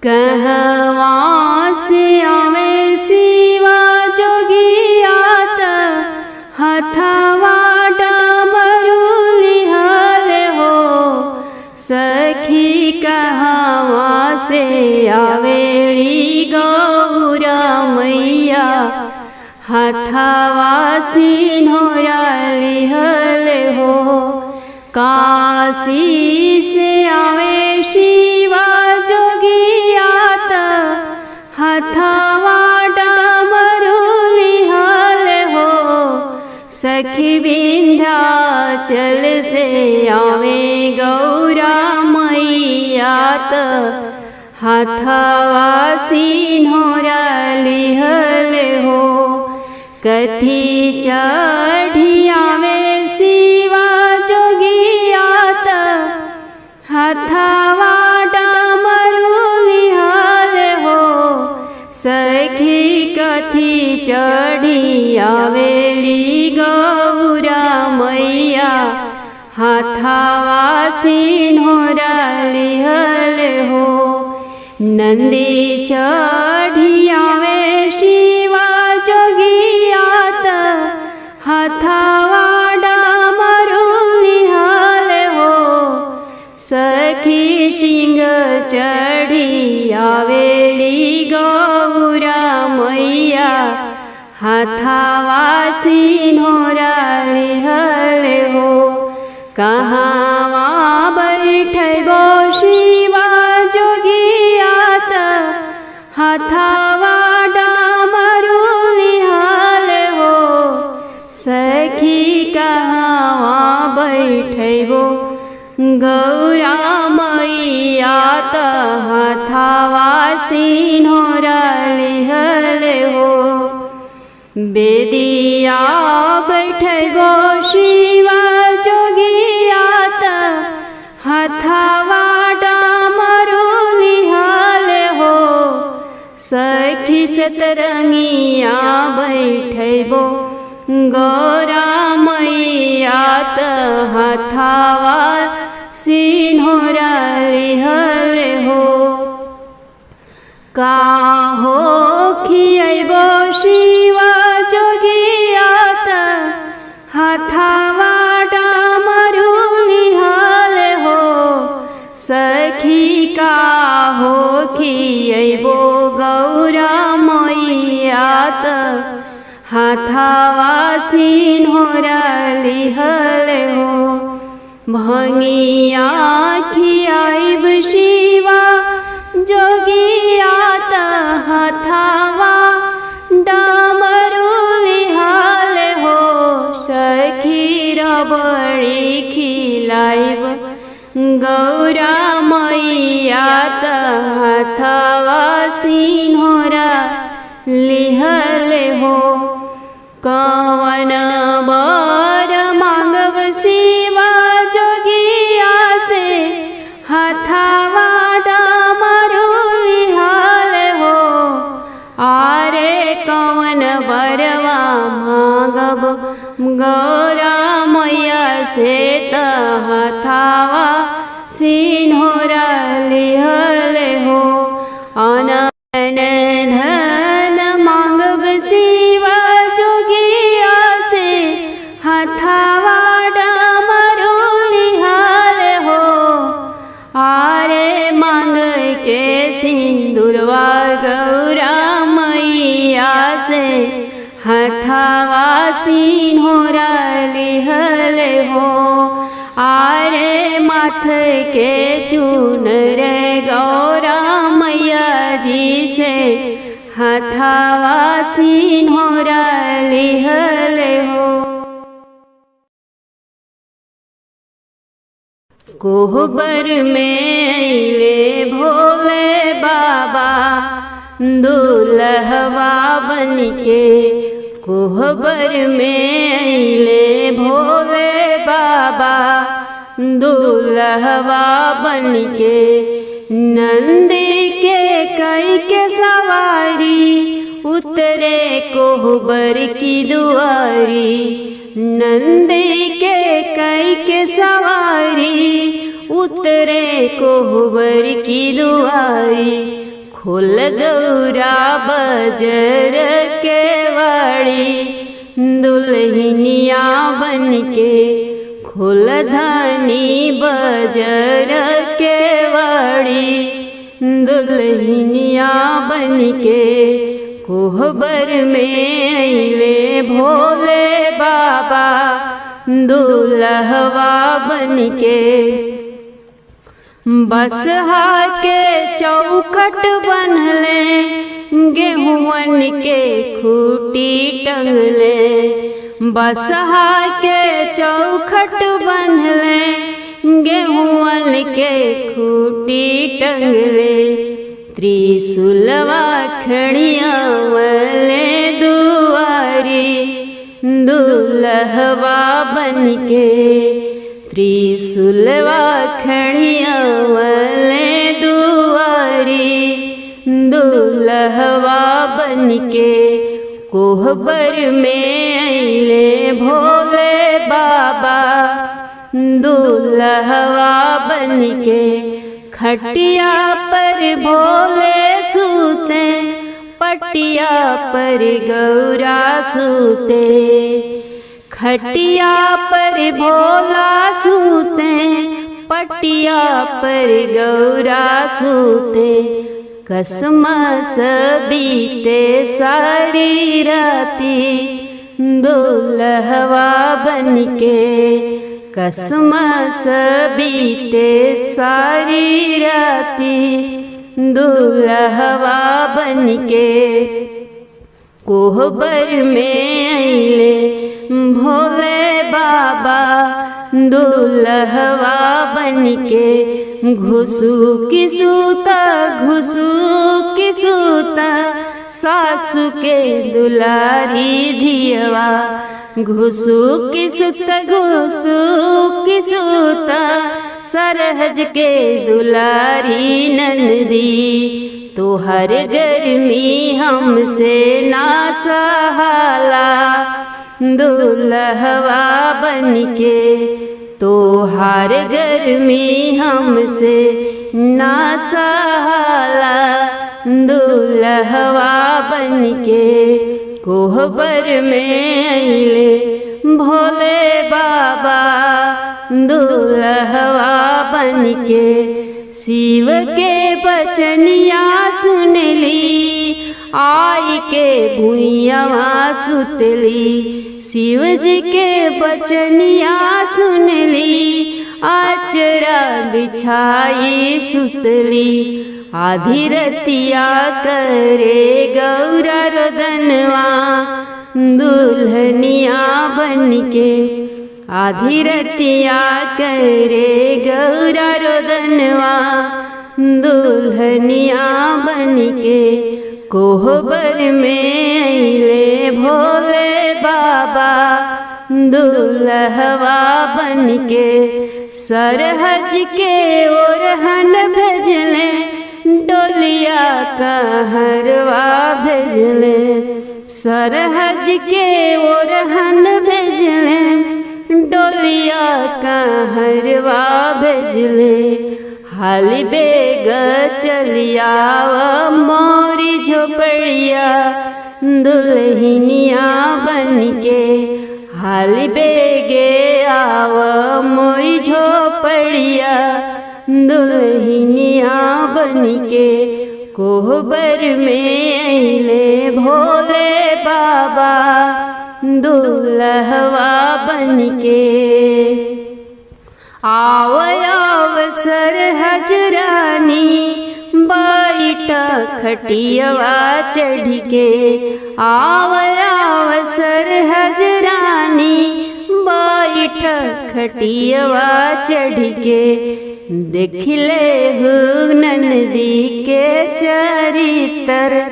कहवा से आवे शिवा जोगियात हथवा डमरू लिहल हो। सखी कहवा से आवेली गौरा मैया हथवा सिन्होरा लिहल हो। काशी से आवे शिवा जोगियात हथवा डमरू लिहल हो। सखी विंध्याचल से आवे गौरा मैयात हथवा सिन्होरा लिहल हो। कथी चढ़ी आवे शिवा जोगियात हथवा डमरू लिहल हो। सखी कथी चढ़ी आवेली गौरा मैया हथवा सिन्होरा लिहल हो। नंदी चढ़ी आवे शिवा जोगियात हथवा डमरू लिहल हो। सखी सिंह चढ़ी आवेली गौरा मैया हथवा सिन्होरा लिहल हो। कहवा बैठबो शिवा जोगियात हथवा डमरू लिहल हो। सखी कहवा बैठबो गौरा मैयात हथवा सिन्होरा लिहल हो। बेदिया बैठबो शिवा जोगियात हथवा डमरू लिहल हो। सखी सतरंगिया बैठबो गौरा मैयात हथवा सिन्होरा लिहल हो। काहो खियबो शिवा जोगियात हथवा डमरू लिहल हो। सखी काहो खियबो गौरा मैयात हथवा सिन्होरा लिहल हो। भंगिया खियाइब शिवा जोगियात हथवा डमरू लिहल हो। सखी रबड़ी खिलाइब गौरा मैयात हथवा सिन्होरा लिहल हो। कवन बर मांगब शिवा जोगिया से हथवा डमरू लिहल हो। आरे कवन बरवा मांगब गौरा मैया से हथवा सिन्होरा लिहल हो। अनन धन मांगब शिवा जोगिया से हथवा डमरू लिहल हो। आरे मांग के सिंदूरवा गौरा मैया से हथवा सिन्होरा लिहल हो। आरे माथ के चूनर गौरा मैया जी से हथवा सिन्होरा लिहल हो। कोहबर में अइले भोले बाबा दुल्हवा बनके। कोहबर में अइले भोले बाबा दुल्हवा बनके। नंदी के कई के सवारी उतरे कोहबर की दुआरी। नंदी के कई के सवारी उतरे कोहबर की दुआरी। खोल गौरा बजर के वाड़ी, दुल्हनिया बन के खोल धनी बजर के वाड़ी, दुल्हनिया बन के कोहबर में अइले भोले बाबा, दुल्हवा बन के। बसहा के चौखट बनले, गेहुअन के खूटी टंगले, बसहा के चौखट बनले, गेहुअन के खूटी टंगले, त्रिशूलवा खड़ियावले दुआरी, दुल्हवा बन के। त्रिशूलवा खड़ियावले दुआरी, दुल्हवा बन के कोहबर में अइले भोले बाबा, दुल्हवा बन के। खटिया पर भोले सूते, पटिया पर गौरा सूते, खटिया पर भोला सूते, पटिया पर गौरा सूते। कसमस बीते सारी राती, दुल्हवा बन के। कसमस बीते सारी राती, दुल्हवा बन के कोहबर में अइले भोले बाबा, दुल्हवा बन के। घुसुकी सूता, घुसुकी सूता, सासु के दुलारी धियवा, घुसुकी सूता, घुसुकी सूता, सरहज के दुलारी नंदी। तोहर गर्मी हमसे ना सहाला, दुल्हवा बन के। तोहार गर्मी हमसे ना सहाला, दुल्हवा बन के कोहबर में अइले भोले बाबा, दुल्हवा बन के। शिव के बचनिया सुनली, आई के भुइयावा सुतली। शिव जी के बचनिया सुनली, आचरा बिछाई सुतली। आधी रतिया करे गौरा रोदनवा, दुल्हनिया बन के। आधी रतिया करे गौरा रोदनवा, दुल्हनिया बन के कोहबर में अइले भोले बाबा, दुल्हवा बन के। सरहज के ओरहन भेजले, डोलिया कहरवा भेजले। सरहज के ओरहन भेजले, डोलिया कहरवा भेजले। हाली बेग चलियाव मोरी झोपड़िया, दुल्हनिया बन के। हाली बेगे आव मोरी झोपड़िया, दुल्हनिया बन के कोहबर में अइले भोले बाबा, दुल्हवा बन के। आव सरहज रानी, बैठा खटियवा चढ़ के। आव सरहज रानी, बैठा खटियवा चढ़ के। देखले हु ननदी के चरित्र,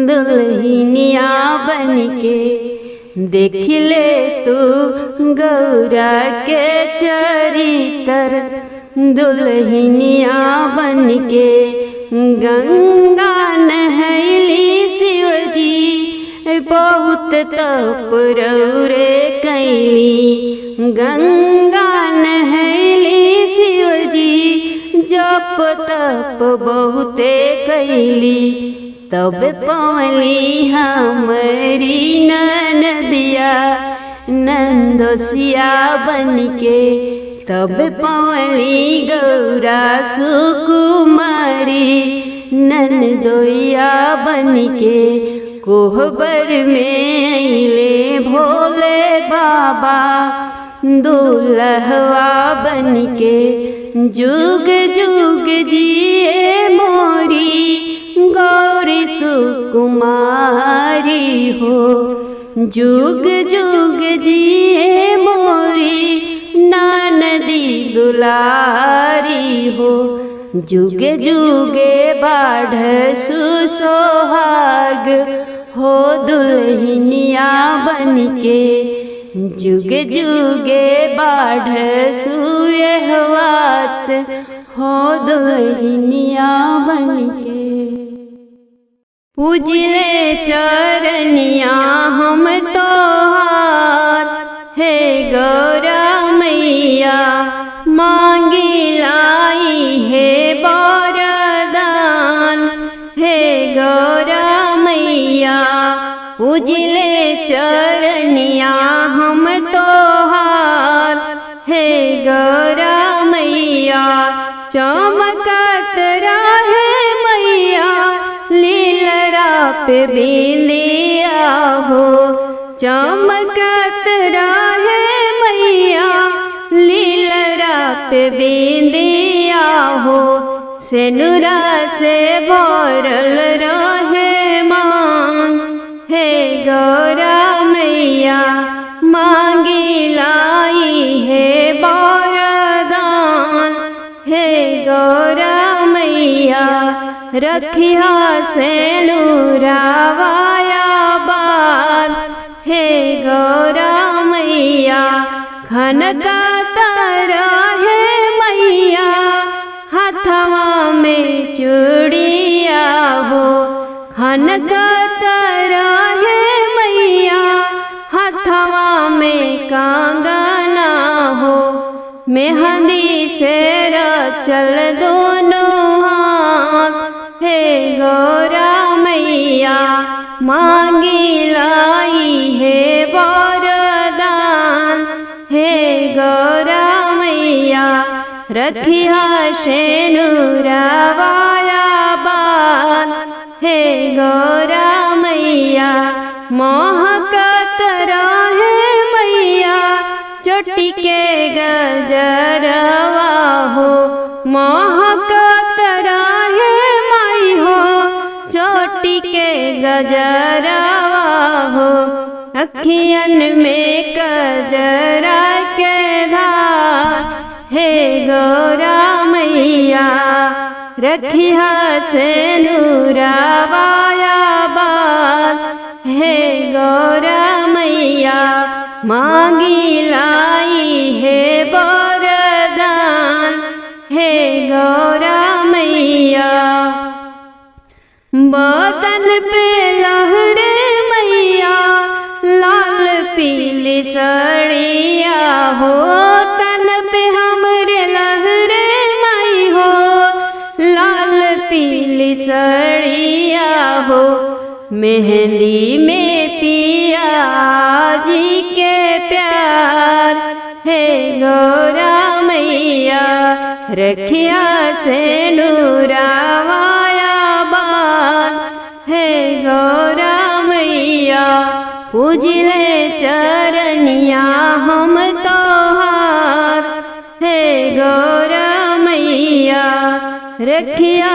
दुल्हनिया बन के। देखले तू गौरा के चरित्र, दुल्हनिया बन के। गंगा नहैली शिवजी, बहुत तप रौरे कैली। गंगा नहैली शिवजी, जप तप बहुते कैली तब पवली हमारी ननदिया नंदोसिया बनके तब पवली गौरा सुकुमारी नंदोइया बनके कोहबर में अइले भोले बाबा दुल्हवा बनके जुग जुग जिए मोरी गौरी सुकुमारी हो जुग जुग जिए मोरी ननदी दुलारी हो जुगे जुगे बाढ़ सुसोहाग हो दुल्हनिया बनके जुगे जुगे बाढ़ सुयहवात हो दुल्हनिया बनके पूजले चरनिया हम तोहार हे गौरा मैया मांगी लाई है वरदान हे गौरा मैया पूजले चरनिया हम तोहार हे गौरा मैया चमकत रहे मैया लीलरा पे बिंदिया हो चमकत रहे मैया लीलरा पे बिंदिया हो सेनुरा से भरल रहे मान हे गौरा मैया मांगी लाई है वरदान हे गौरा मैया रखिया सेनुरावाया बार हे गौरा मैया खनकाता रहे मैया हाथवा में चूड़िया हो खनकाता रहे मैया हाथवा में कंगना हो मेहंदी से रचल दोनों हाथ हे गौरा मैया मांगी लाई है वरदान हे गौरा मैया रखिया सेनुरावाया बान हे गौरा मैया मोहकत रहे मैया चोटी के गजरवा हो मोहकत रहे माई हो चोटी के गजरवा हो अखियन में गजरा के धार हे गौरा मैया रखिया सेनुरावाया बात हे गौरा मैया मांगी लाई है वरदान हे गौरा मैया बदन पे लहरे मैया लाल पीली साड़िया हो तन पे हमरे लहरे माई हो लाल पीली साड़िया हो मेहंदी में पिया जी के प्यार हे गौरा मैया रखिया सेनुरावाया बात हे गौरा मैया पूजले चरनिया हम तोहार हे गौरा मैया रखिया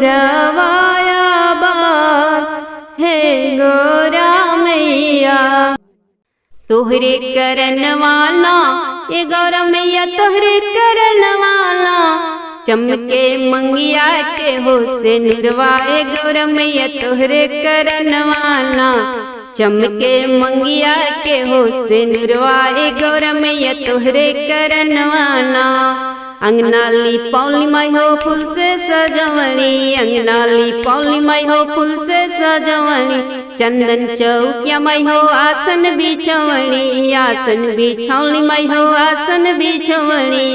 सेनुरावाया बात हे गौरा मैया तोहरे करन वाला ये गौरा मैया तोहरे करन वाला चमके मंगिया के हो से निर्वाए गौरा मैया तोहरे करन वाला चमके मंगिया के हो से निर्वाए गौरा मैया तोहरे करन वाला अंगनाली पौली माई हो फूल से सजवली अंगनाली पौली माई हो फूल से सजवली चंदन चौकिया माई हो आसन बिछवली आसन बिछौली माई हो आसन बिछवली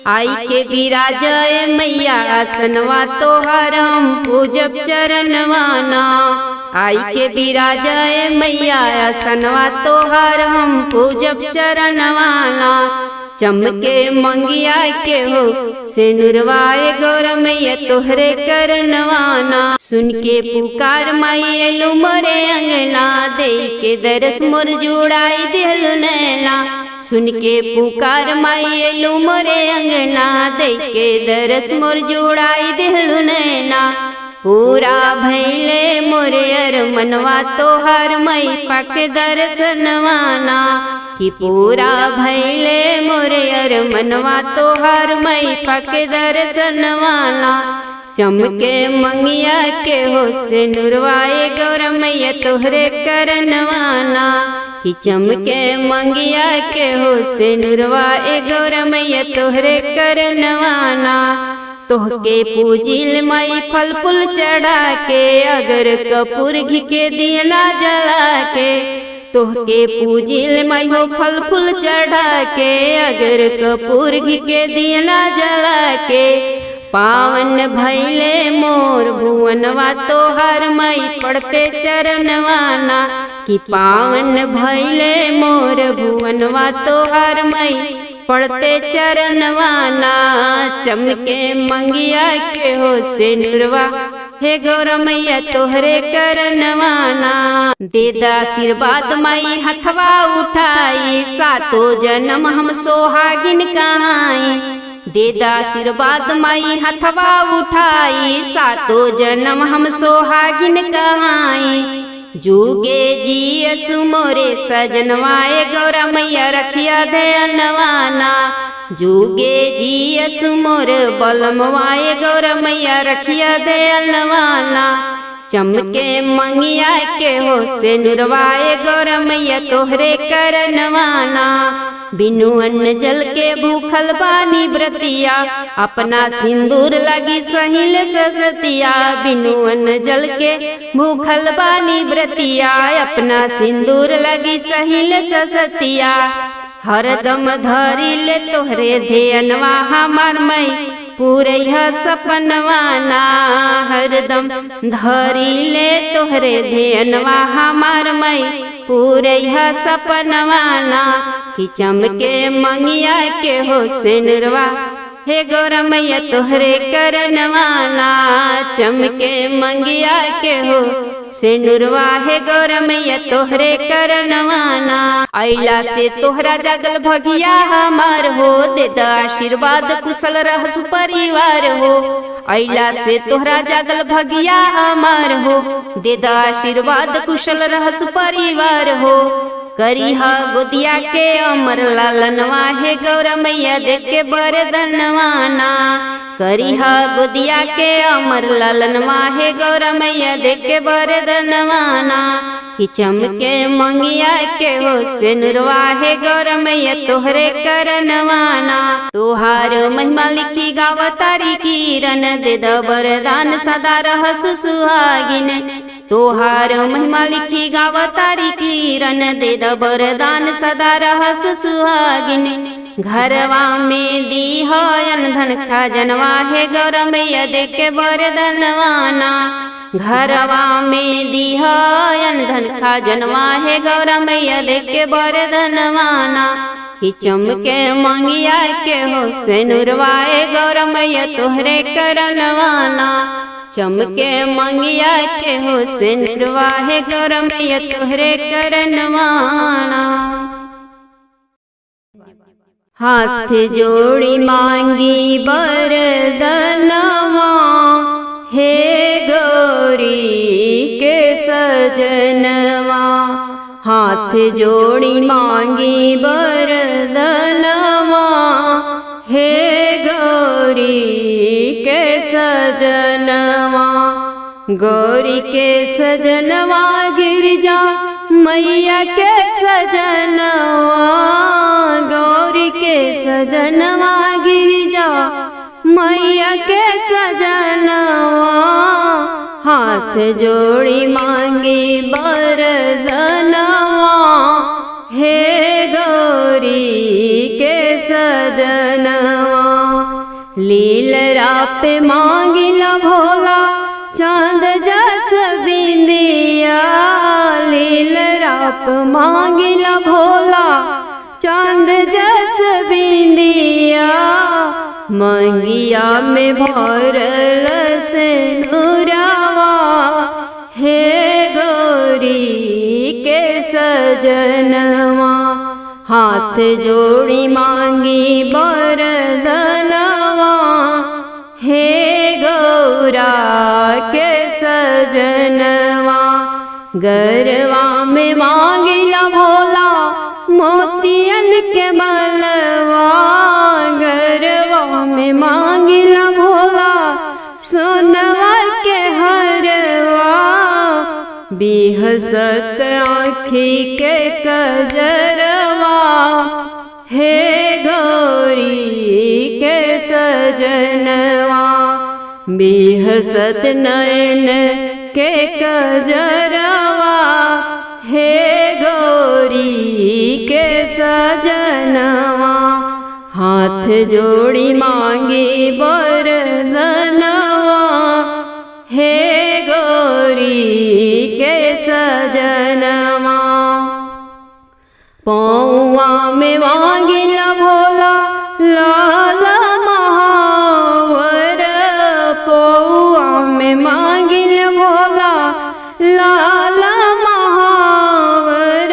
आई के विराजय मैया आसनवा तोहार हम पूजब चरणवाना। आई के विराजय मैया आसनवा तोहार हम पूजब चरणवाना। चमके मंगिया के हो सिनुरवाए गौर मैया तोहरे करनवाना। सुन के पुकार माई एलू मोरे अंगना, दे के दरस मोर जुड़ाई दिलु नैना। सुन के पुकार माई एलू मोरे अंगना, दे के दरस मोर जुड़ाई दिलु नैना। पूरा भैले मोरे अरमनवा तोहार मई पाके दर्शनवाना। कि पूरा भैले मोरे अरमनवा तोहार मई पाके दर्शनवाना। चमके मंगिया के हो सिनुरवाए गौर मैया तोहरे करनवाना। कि चमके मंगिया के हो सिनुरवाए गौर मैया तोहरे करनवाना। तोहके पूजिल माई फल फूल चढ़ा के, अगर कपूर घी के दिया जला के। तोहके पूजिल माई हो फल फूल चढ़ा के, अगर कपूर घी के दिया जला के। पावन भैले मोर भुवनवा तोहार माई पड़ते चरणवाना। कि पावन भैले मोर भुवनवा तोहार माई पड़ते चरणवाना। चमके मंगिया के हो सिनुरवा हे गौर मैया तोहरे करनवाना। देदा आशीर्वाद माई हथवा उठाई, सातो जन्म हम सोहागिन कहाई। देदा आशीर्वाद माई हथवा उठाई, सातो जन्म हम सोहागिन कहाई। जुगे जियसु मोरे सजनवाए गौरा मैया रखिया ध्यानवाना। जुगे जियसु मोर बलमवाए गौरा मैया रखिया ध्यानवाना। चमके मंगिया के हो सिनुरवाए गौरा मैया तोहरे करनवाना। बिनु अन्न जल के भूखल बानी व्रतिया, अपना सिंदूर लगी सहिल ससतिया। बिनु अन्न जल के भूखल बानी व्रतिया, अपना सिंदूर लगी सहिल ससतिया। हरदम धरी ले तोहरे ध्यानवा हमार मई पूरे सपनवाना। हरदम धरी ले तोहरे ध्यानवा हमार मई पूरे सपनवाना। कि चमके मंगिया के हो सिनुरवा हे गौर मैया तोहरे करनवाना। चमके मंगिया के हो सिनुरवा हे गौर मैया तोहरे करनवाना। आइला से तोहरा जगल भगिया हमार हो, देदा आशीर्वाद कुशल रहसु परिवार हो। आइला से तोहरा जगल भगिया हमार हो, देदा आशीर्वाद कुशल रहसु परिवार हो। करिहा गोदिया के अमर लालनवा हे गौर मैया देख के बरदनवाना। करिहा गोदिया के अमर लालनवा हे गौर मैया देख के बरदनवाना। कि चमके मंगिया के हो सिनुरवा हे गौर मैया तोहरे करनवाना। तोहार महिमा लिखी गावतारी किरण, देदा वरदान सदा रहसु सुहागिन। तोहार महिमा लिखी गावतारी किरण, देदा वरदान सदा रहसु सुहागिन। घरवा में दीहन धन खजनवा हे गौर मैया देख के वरदनवाना। घरवा में दीहन धन खजनवा हे गौर मैया देख के वरदनवाना। कि चमके मंगिया के हो सिनुरवा हे गौर मैया तोहरे करनवाना। चमके मंगिया के हो सिनुरवा हे गौर मैया तोहरे करनवाना। हाथ जोड़ी मांगी वरदनवा, हे गौरी के सजनवा। हाथ जोड़ी मांगी वरदनवा, हे गौरी के सजनवा। गौरी के सजनवा गिरिजा मैया के सजनवा। गौरी के सजनवा गिरिजा मैया के सजनवा। हाथ जोड़ी मांगी वरदनवा, हे गौरी के सजनवा। पे मांगिला भोला चांद जस बिंदिया, लीलरा पे मांगिला भोला चांद जस बिंदिया, मंगिया में भरल से नूरावा, हे गौरी के सजनवा। हाथ जोड़ी मांगी बरदनवा, हे गौरा के सजनवा। गरवा में मांगिला भोला मोतियन के मलवा, गरवा में मांगिला भोला सोनवा के हरवा, बिहसत आँखी के कजरवा, हे गौरी के सजनवा। बिहसत नयन के कजरवा, हे गौरी के सजनवा। हाथ जोड़ी मांगी बरदनवा, हे गौरी के सजनवा। पौआ में मांगिला भोला लाल महावर, पौआ में मांगिला भोला लाल महावर,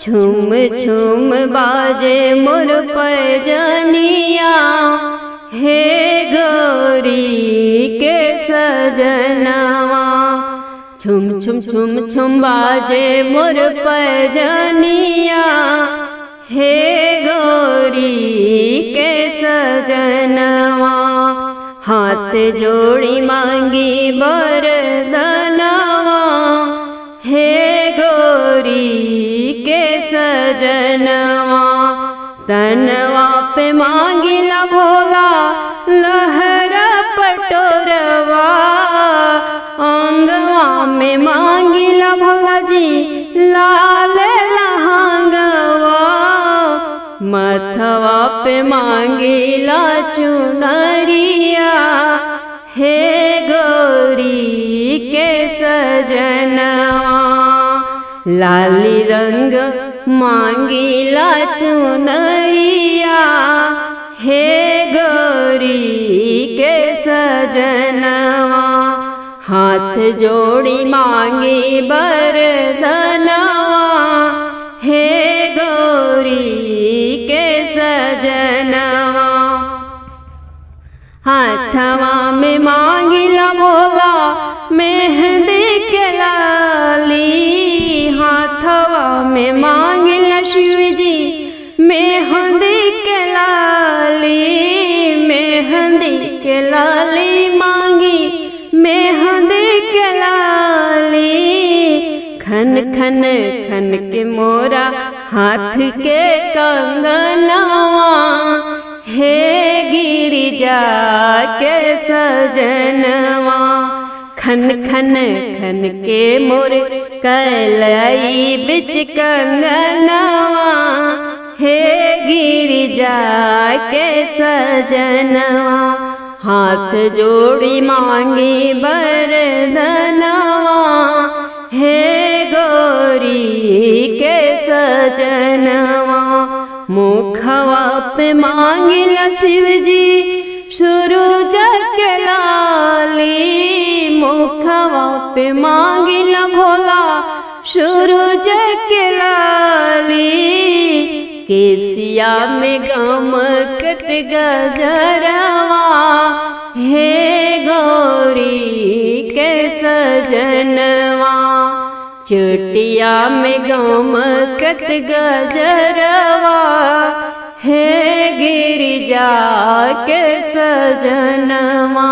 झुम झुम बाजे मोर पैजनिया, हे गौरी के सजनवा। झुम झुम झुम झुम बाजे मोर पैजनिया, हे गौरी के सजनवा। हाथ जोड़ी मांगी बरदनवा, हे गौरी के सजनवा। तनवा पे मांगिला भोला लहरा पटोरवा, अंगवा में मांगिला भोला जी लाल लहंगवा, मथवा पे मांगिला चुनरिया, हे गौरी के सजनवा। लाली रंग मांगिला चुनरिया, हे गौरी के सजनवा। हाथ जोड़ी मांगी बरदनवा, हे गौरी के सजनवा। हाथवा में मांगिला भोला मेहंदी के लाली, हाथवा में मांगिला शिवजी मेहंदी के लाली, मेहंदी के लाली मांगी मेहंदी के लाली। खन खन खन के मोरा हाथ के कंगनवा, हे गिरिजा के सजनवा। खन खन खन के मोर कलाई बिच कंगनवा, हे गिरिजा के सजनवा। हाथ जोड़ी मांगी बरदनवा, हे गौरी के सजनवा। मुखवा पे मांगिला शिवजी सूरज के लाली, मुखवा पे मांगिला भोला सूरज के लाली। केसिया में गमकत गजरवा, हे गौरी के सजनवा। चुटिया में गमकत गजरवा, हे गिरिजा के सजनवा।